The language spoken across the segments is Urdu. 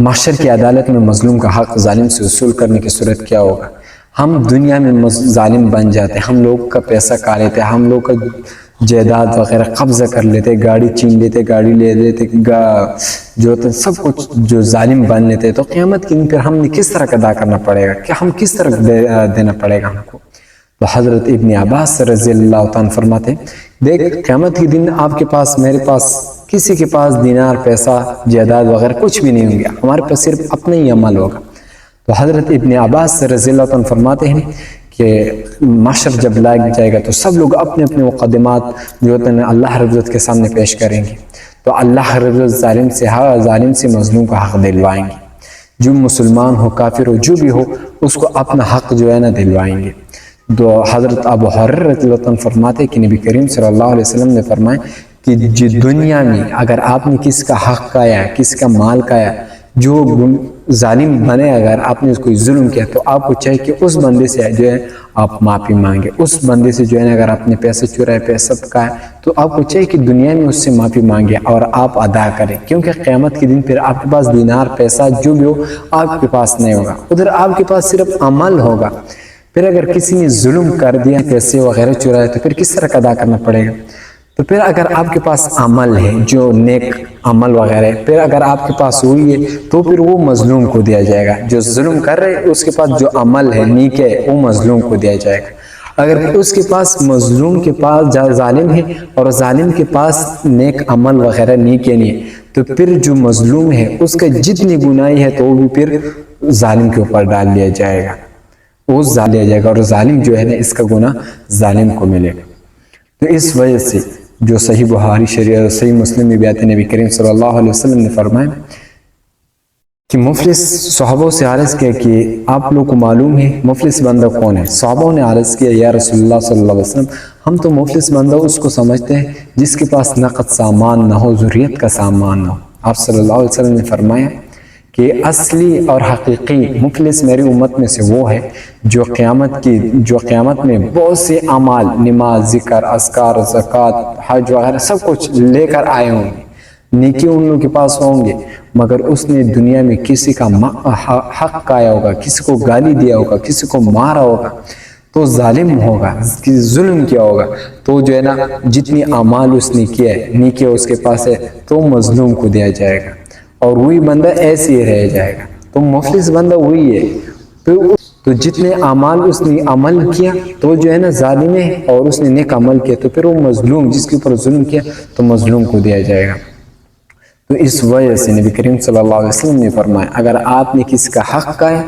محشر کی عدالت میں مظلوم کا حق ظالم سے وصول کرنے کی صورت کیا ہوگا؟ ہم دنیا میں ظالم بن جاتے، ہم لوگ کا پیسہ کھا لیتے، ہم لوگ کا جائیداد وغیرہ قبضہ کر لیتے، گاڑی چھین لیتے، گاڑی لے لیتے، جو سب کچھ جو ظالم بن لیتے، تو قیامت کے دن پھر ہم نے کس طرح ادا کرنا پڑے گا؟ کہ ہم کس طرح دینا پڑے گا ہم کو؟ تو حضرت ابن عباس رضی اللہ تعالیٰ فرماتے ہیں، دیکھ قیامت کے دن آپ کے پاس، میرے پاس، کسی کے پاس دینار، پیسہ، جائیداد وغیرہ کچھ بھی نہیں ہوں گے، ہمارے پاس صرف اپنا ہی عمل ہوگا۔ تو حضرت ابن عباس رضی اللہ عنہ فرماتے ہیں کہ محشر جب لگ جائے گا تو سب لوگ اپنے اپنے مقدمات جو ہوتے ہیں اللہ رب العزت کے سامنے پیش کریں گے، تو اللہ رب العزت ظالم سے مظلوم کا حق دلوائیں گے، جو مسلمان ہو، کافر ہو، جو بھی ہو، اس کو اپنا حق جو ہے نا دلوائیں گے۔ تو حضرت ابو ہریرہ رضی اللہ عنہ فرماتے کہ نبی کریم صلی اللہ علیہ وسلم نے فرمایا کہ دنیا میں اگر آپ نے کس کا حق کھایا، کس کا مال کھایا، جو ظالم بنے، اگر آپ نے کوئی ظلم کیا تو آپ کو چاہیے کہ اس بندے سے جو ہے آپ معافی مانگے، اس بندے سے جو ہے اگر آپ نے پیسے چرائے، پیسہ کھایا، تو آپ کو چاہیے کہ دنیا میں اس سے معافی مانگے اور آپ ادا کریں، کیونکہ قیامت کے دن پھر آپ کے پاس دینار، پیسہ جو بھی ہو آپ کے پاس نہیں ہوگا، ادھر آپ کے پاس صرف عمل ہوگا۔ پھر اگر کسی نے ظلم کر دیا، پیسے وغیرہ چرائے، تو پھر کس طرح ادا کرنا پڑے گا؟ تو پھر اگر آپ کے پاس عمل ہے، جو نیک عمل وغیرہ ہے، پھر اگر آپ کے پاس ہوئی ہے تو پھر وہ مظلوم کو دیا جائے گا، جو ظلم کر رہے اس کے پاس جو عمل ہے، نیک ہے، وہ مظلوم کو دیا جائے گا۔ اگر اس کے پاس، مظلوم کے پاس ظالم ہے اور ظالم کے پاس نیک عمل وغیرہ نیک ہے نہیں، تو پھر جو مظلوم ہے اس کا جتنی گناہی ہے تو وہ بھی پھر ظالم کے اوپر ڈال دیا جائے گا، وہ ظالم دیا جائے گا، اور ظالم جو ہے نا اس کا گناہ ظالم کو ملے گا۔ تو اس وجہ سے جو صحیح بخاری شریف اور صحیح مسلم میں بھی آتے، نبی کریم صلی اللہ علیہ وسلم نے فرمایا کہ مفلس، صحابہ سے عرض کیا کہ آپ لوگ کو معلوم ہے مفلس بندہ کون ہے؟ صحابہ نے عرض کیا یا رسول اللہ صلی اللہ علیہ وسلم، ہم تو مفلس بندہ اس کو سمجھتے ہیں جس کے پاس نقد سامان نہ ہو، ذریت کا سامان نہ ہو۔ آپ صلی اللہ علیہ وسلم نے فرمایا کہ اصلی اور حقیقی مفلس میری امت میں سے وہ ہے جو قیامت میں بہت سے اعمال، نماز، ذکر، اذکار، زکوٰۃ، حج وغیرہ سب کچھ لے کر آئے ہوں گے، نیکی ان لوگوں کے پاس ہوں گے، مگر اس نے دنیا میں کسی کا حق کھایا ہوگا، کسی کو گالی دیا ہوگا، کسی کو مارا ہوگا، تو ظالم ہوگا، ظلم کیا ہوگا، تو جو ہے نا جتنی اعمال اس نے کیا ہے، نیکی اس کے پاس ہے، تو مظلوم کو دیا جائے گا، اور وہی بندہ ایسے ہی رہ جائے گا۔ تو مفلس بندہ وہی ہے، تو جتنے اعمال اس نے عمل کیا تو جو ہے نا ظالم ہے، اور اس نے نیک عمل کیا تو پھر وہ مظلوم، جس کے اوپر ظلم کیا تو مظلوم کو دیا جائے گا۔ تو اس وجہ سے نبی کریم صلی اللہ علیہ وسلم نے فرمایا اگر آپ نے کسی کا حق کھایا،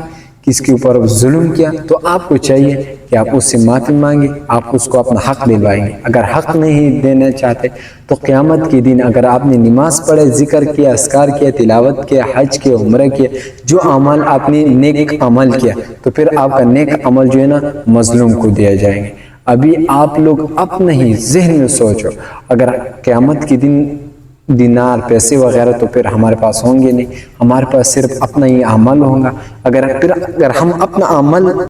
کسی کے اوپر ظلم کیا، تو آپ کو چاہیے کہ آپ اس سے معافی مانگے، آپ اس کو اپنا حق دلوائیں گے۔ اگر حق نہیں دینا چاہتے تو قیامت کے دن اگر آپ نے نماز پڑھے، ذکر کیا، اذکار کیا، تلاوت کیا، حج کیا، عمرہ کیا، جو اعمال آپ نے نیک عمل کیا، تو پھر آپ کا نیک عمل جو ہے نا مظلوم کو دیا جائیں گے۔ ابھی آپ لوگ اپنے ہی ذہن میں سوچو، اگر قیامت کے دن دینار، پیسے وغیرہ تو پھر ہمارے پاس ہوں گے نہیں، ہمارے پاس صرف اپنا ہی عمل ہوگا۔ اگر ہم اپنا عمل